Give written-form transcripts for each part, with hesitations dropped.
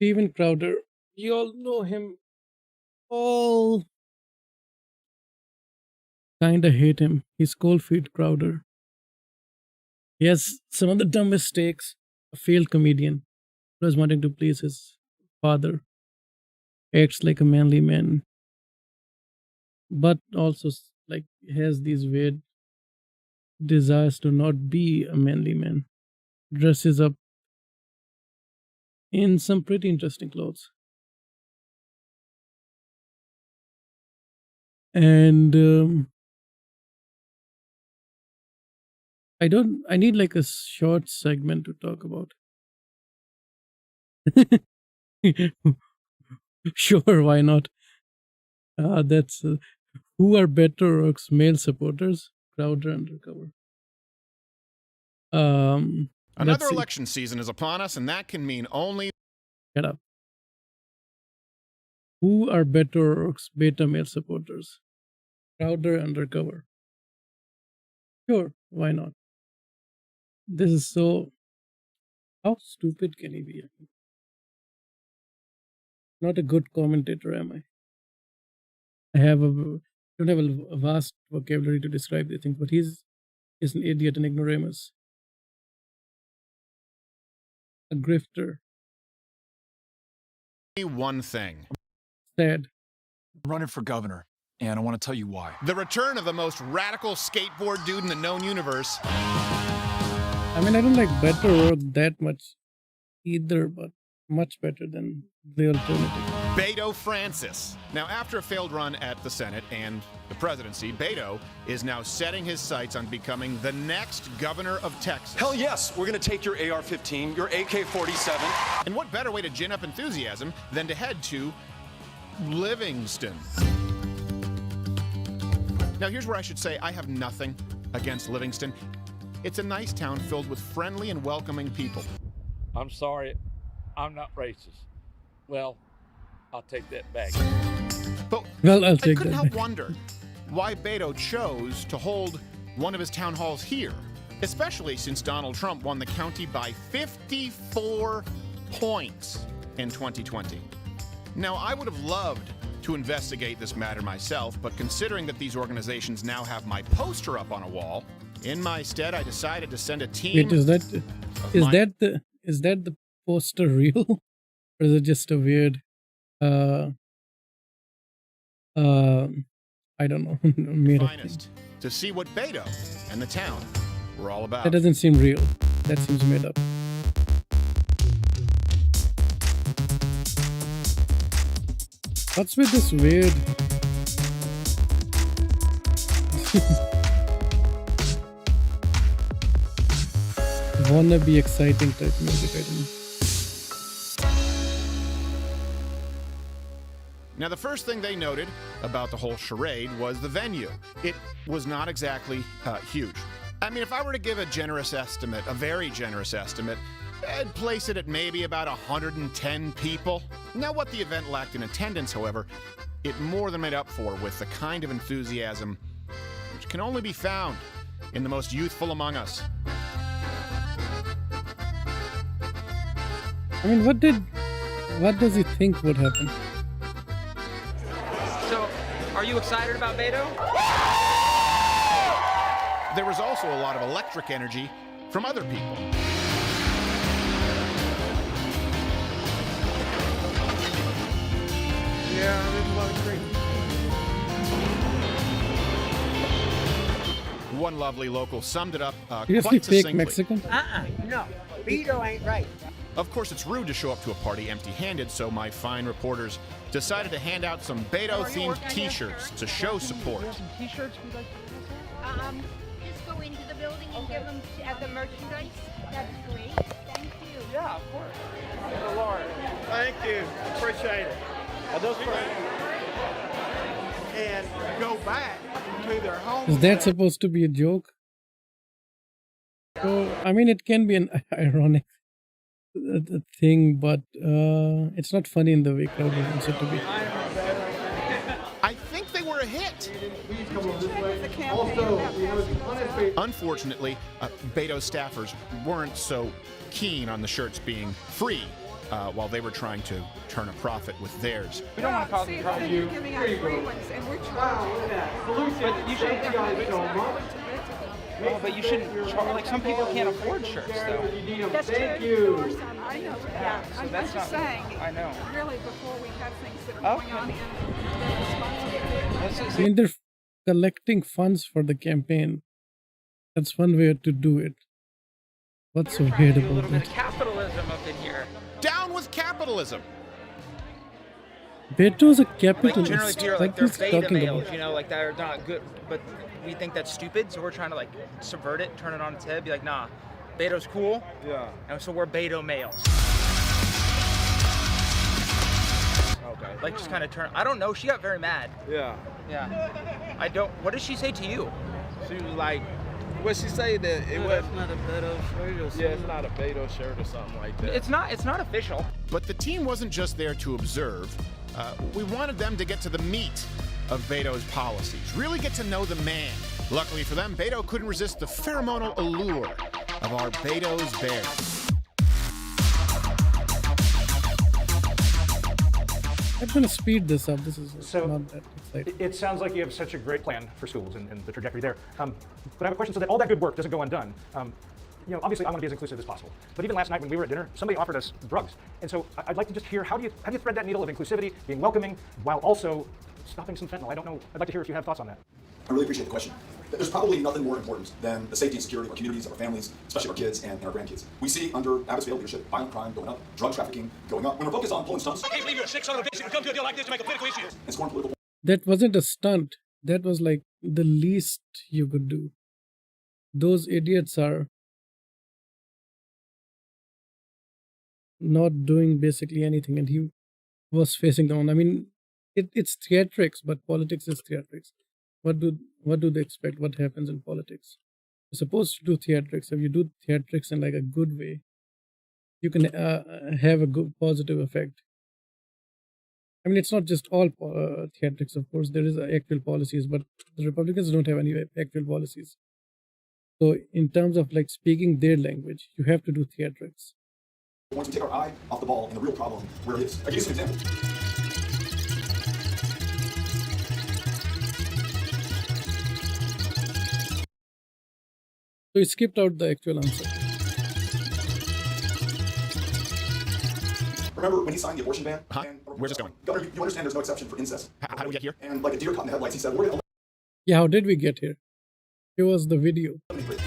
Steven Crowder. You all know him. All kinda hate him. He's cold feet Crowder. He has some of the dumbest mistakes. A failed comedian who was wanting to please his father. Acts like a manly man, but also like has these weird desires to not be a manly man. Dresses up in some pretty interesting clothes. And I need like a short segment to talk about. Sure, why not? That's who are better orcs, male supporters, Crowder undercover. Another See. election season is upon us, and that can mean only. Shut up. Who are better orcs, beta male supporters, Crowder undercover? Sure, why not? This is so. How stupid can he be? Not a good commentator, am I? I don't have a vast vocabulary to describe these things, but he's an idiot, an ignoramus, a grifter. One thing. Sad. I'm running for governor, and I want to tell you why. The return of the most radical skateboard dude in the known universe. I mean, I don't like Beto Orc that much either, but much better than the alternative. Beto Francis. Now, after a failed run at the Senate and the presidency, Beto is now setting his sights on becoming the next governor of Texas. Hell yes, we're going to take your AR-15, your AK-47. And what better way to gin up enthusiasm than to head to Livingston? Now, here's where I should say I have nothing against Livingston. It's a nice town filled with friendly and welcoming people. I'm sorry, I'm not racist. Well, I'll take that back. But Well, I'll I take couldn't that help back. wonder why Beto chose to hold one of his town halls here, especially since Donald Trump won the county by 54 points in 2020. Now, I would have loved to investigate this matter myself, but considering that these organizations now have my poster up on a wall, in my stead, I decided to send a team. Wait, is that the poster real, or is it just a weird? I don't know. Made up thing. finest to see what Beto and the town were all about. That doesn't seem real. That seems made up. What's with this weird? Wannabe exciting type music, I don't know. Now, the first thing they noted about the whole charade was the venue. It was not exactly huge. I mean, if I were to give a generous estimate, a very generous estimate, I'd place it at maybe about 110 people. Now, what the event lacked in attendance, however, it more than made up for with the kind of enthusiasm which can only be found in the most youthful among us. I mean, what does he think would happen? So, are you excited about Beto? There was also a lot of electric energy from other people. Yeah, there's a lot of crazy. One lovely local summed it up Seriously, quite fake succinctly. Mexican? No, Beto ain't right. Of course, it's rude to show up to a party empty-handed, so my fine reporters decided to hand out some Beto-themed T-shirts to show support. T-shirts we'd like to Just go into the building and give them as the merchandise. That'd be great. Thank you. Yeah, of course. The Lord. Thank you. Appreciate it. And go back to their home. Is that supposed to be a joke? So, I mean, it can be an ironic thing, but it's not funny in the way Crowder wants it to be. I think they were a hit. Unfortunately, Beto's staffers weren't so keen on the shirts being free while they were trying to turn a profit with theirs. We don't want to cause any trouble. You're giving us free ones, and we're charging. But you shouldn't. Oh, but you shouldn't charge. Like some people can't afford shirts, though. That's true. There are some. I know. Yeah, So I'm that's just not- saying. I know. Really, before we have things that are going on Okay. in the responsibility. Let's just I mean, they're collecting funds for the campaign. That's one way to do it. What's so We're trying weird to do a about little bit that? of capitalism up in here. Down with capitalism! Beto's a Like capitalist. generally, people are Like like they're he's beta talking males, about. you know, like that are not good, but we think that's stupid, so we're trying to like subvert it, turn it on its head, be like, nah, Beto's cool, Yeah. and so we're Beto males. Okay. Like just kind of turn. I don't know. She got very mad. Yeah. Yeah. I don't. What did she say to you? She was like, what she say that it was not a Beto shirt or something? Yeah, it's not a Beto shirt or something like that. It's not. It's not official. But the team wasn't just there to observe. We wanted them to get to the meat of Beto's policies, really get to know the man. Luckily for them, Beto couldn't resist the pheromonal allure of our Beto's bear. I'm gonna speed this up. This is So, not that exciting. It sounds like you have such a great plan for schools and the trajectory there. But I have a question so that all that good work doesn't go undone. You know, obviously I want to be as inclusive as possible. But even last night when we were at dinner, somebody offered us drugs. And so I'd like to just hear how do you thread that needle of inclusivity, being welcoming, while also stopping some fentanyl? I don't know. I'd like to hear if you have thoughts on that. I really appreciate the question. There's probably nothing more important than the safety and security of our communities, of our families, especially our kids and our grandkids. We see under Abbott's failed leadership, violent crime going up, drug trafficking going up. When we're focused on pulling stunts, I can't believe you're a sick son of a bitch and come to a deal like this to make a political issue. and scoring political That wasn't a stunt. That was like the least you could do. Those idiots are not doing basically anything, and he was facing down. I mean, it's theatrics, but politics is theatrics. What do they expect? What happens in politics? You're supposed to do theatrics. If you do theatrics in like a good way, you can have a good positive effect. I mean, it's not just all theatrics, of course. There is actual policies, but the Republicans don't have any actual policies. So, in terms of like speaking their language, you have to do theatrics. Once we take our eye off the ball and the real problem where it is. I'll give you some examples. So, you skipped out the actual answer. Remember when he signed the abortion ban? Huh? And, Where's this going? Governor, you understand there's no exception for incest. How do we get here? And like a deer caught in the headlights, he said, we're going to Yeah, how did we get here? Here was the video. eliminate rape.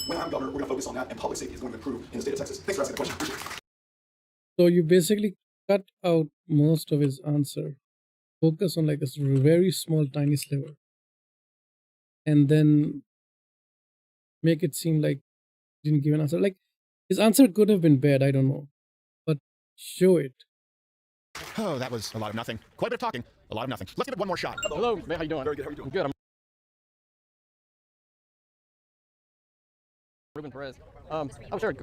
When I'm governor, we're going to focus on that, and public safety is going to improve in the state of Texas. Thanks for asking the question. Appreciate it. So you basically cut out most of his answer, focus on like a very small, tiny sliver, and then make it seem like he didn't give an answer. Like his answer could have been bad, I don't know, but show it. Oh, that was a lot of nothing. Quite a bit of talking, a lot of nothing. Let's give it one more shot. Hello, man. How you doing? Very good. How are you doing? Good. I'm Ruben Perez. Oh, sure.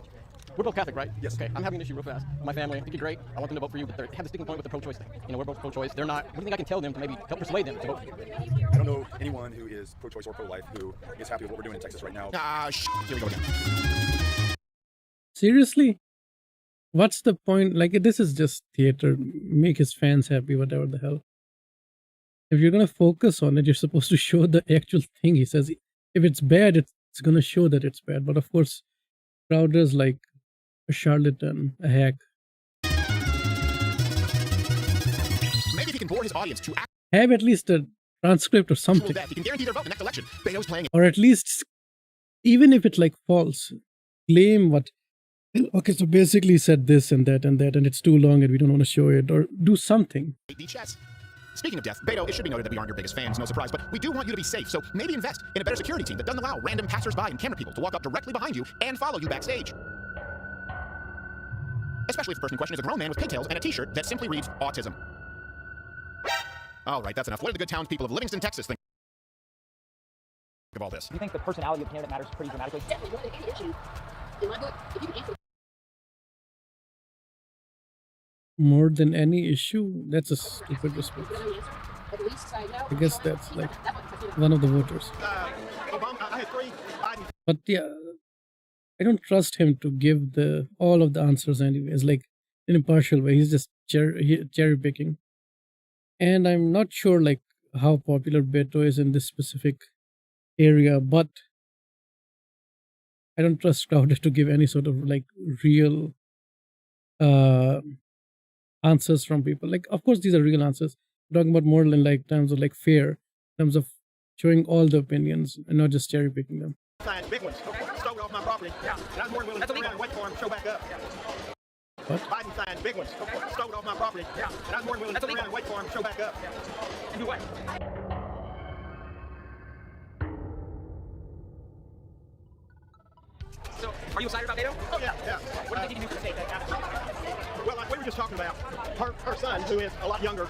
We're both Catholic, right? Yes. Okay. I'm having an issue real fast. My family, I think you're great. I want them to vote for you, but they have the sticking point with the pro-choice thing. You know, we're both pro-choice. They're not. What do you think I can tell them to maybe help persuade them to vote for you? I don't know anyone who is pro-choice or pro-life who is happy with what we're doing in Texas right now. Here we go again. Seriously? What's the point? Like, this is just theater. Make his fans happy, whatever the hell. If you're going to focus on it, you're supposed to show the actual thing. He says, if it's bad, it's going to show that it's bad. But of course, Crowder's like a charlatan, a hack. Maybe if he can bore his audience to Have at least a transcript or something. that, he can guarantee their vote in the next election. Beto's playing Or at least, even if it's like false, claim what. Okay, so basically he said this and that and that, and it's too long and we don't want to show it, or do something. the chess. Speaking of death, Beto, it should be noted that we aren't your biggest fans, no surprise, but we do want you to be safe, so maybe invest in a better security team that doesn't allow random passersby and camera people to walk up directly behind you and follow you backstage. Especially if the person in question is a grown man with pigtails and a t-shirt that simply reads autism. All right, that's enough. What do the good townspeople of Livingston, Texas think of all this? Do you think the personality of the candidate matters pretty dramatically? Definitely one of the issue in my book. If you can answer More than any issue? That's a stupid response. at least I know. I guess that's like one of the voters. Obama, I had three. But yeah, I don't trust him to give the all of the answers anyways, like in a partial way. He's just cherry picking. And I'm not sure like how popular Beto is in this specific area, but I don't trust Crowder to give any sort of like real uh answers from people. Like, of course, these are real answers. I'm talking about more in like terms of like fair, in terms of showing all the opinions and not just cherry picking them. Big ones. Stole off my property. Yeah. And I was more than willing to turn around and wait for him to show back up. What? Biden signed big ones. Stole off my property. Yeah. And I was more than willing to turn around and wait for him to show back up. And do what? So, are you excited about Beto? Oh, yeah, yeah. What do you think he can do for the state? Well, like we were just talking about, her son, who is a lot younger,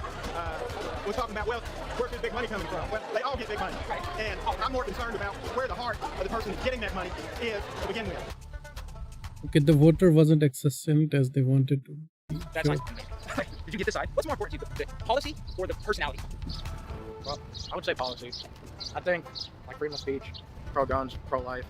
was talking about, well, where's his big money coming from? Well, they all get big money. And I'm more concerned about where the heart of the person getting that money is to begin with. Okay, the voter wasn't as succinct as they wanted to. That's Sure. nice. Did you get this side? What's more important to you, the policy or the personality? Well, I would say policy. I think like freedom of speech, pro-guns, pro-life.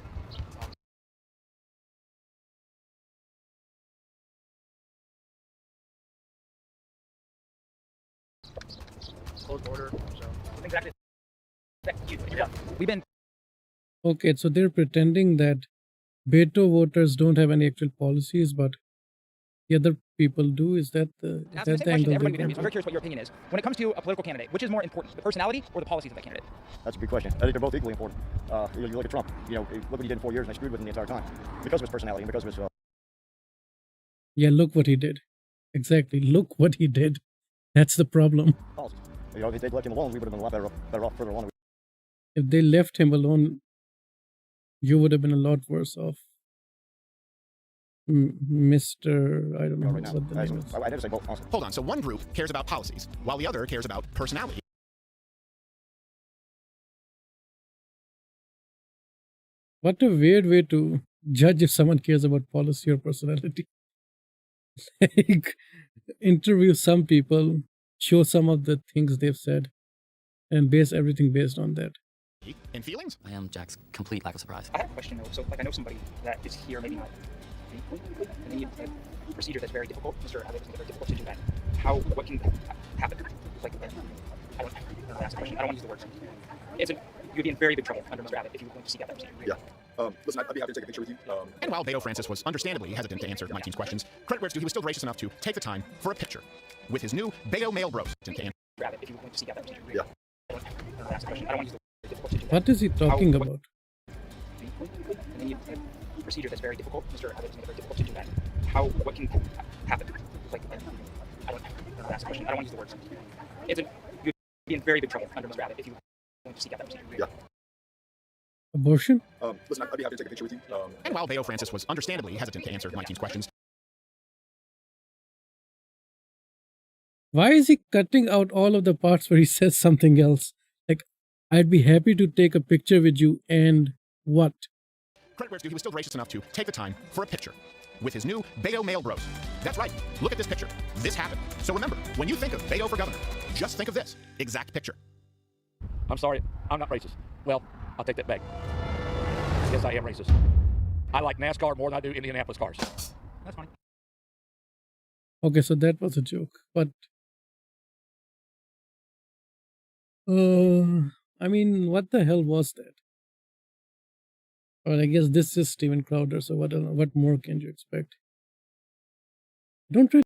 Closed border. So Exactly. We've been Okay, so they're pretending that Beto voters don't have any actual policies, but the other people do. Is that the asking the same question angle to they're everybody. going I'm for? very curious what your opinion is. When it comes to a political candidate, which is more important, the personality or the policies of that candidate? That's a good question. I think they're both equally important. You look at Trump. Look what he did in 4 years, and I screwed with him the entire time because of his personality and because of his. Yeah, look what he did. Exactly. Look what he did. That's the problem. Policies. If they'd left him alone, we would have been a lot better off further along. If they left him alone, you would have been a lot worse off. Mr. I don't know Right now, what the name is. I never say both. Honestly. Hold on. So one group cares about policies, while the other cares about personality. What a weird way to judge if someone cares about policy or personality. Like, interview some people, show some of the things they've said, and base everything based on that. And feelings? I am Jack's complete lack of surprise. I have a question though. So, like, I know somebody that is here, maybe not, and they need a procedure that's very difficult. Mr. Abbott, it's very difficult to do that. What can happen? Like, I don't know. Ask the question. I don't want to use the words. You'd be in very big trouble under Mr. Abbott if you were going to seek out that procedure. Yeah. Listen, I'd be happy to take a picture with you. And while Beto Francis was understandably hesitant to answer my team's questions, credit where it's due, he was still gracious enough to take the time for a picture with his new Beto male bros. Abbott, if you were going to seek out that procedure. Yeah. I don't know. Ask the question. I don't want to use the word difficult to do that. What is he talking about? And they need a procedure that's very difficult. Mr. Abbott, it's very difficult to do that. What can happen? Like, I don't know. Ask the question. I don't want to use the words. You'd be in very big trouble under Mr. Abbott if you were going to seek out that procedure. Yeah. Abortion? Listen, I'd be happy to take a picture with you. And while Beto Francis was understandably hesitant to answer my team's questions, Why is he cutting out all of the parts where he says something else? Like, I'd be happy to take a picture with you and what? credit where it's due, he was still gracious enough to take the time for a picture with his new Beto male bros. That's right. Look at this picture. This happened. So remember, when you think of Beto for governor, just think of this exact picture. I'm sorry, I'm not racist. Well, I'll take that back. Yes, I am racist. I like NASCAR more than I do Indianapolis cars. That's funny. Okay, so that was a joke. But I mean, what the hell was that? Well, I guess this is Steven Crowder, so what more can you expect? Don't really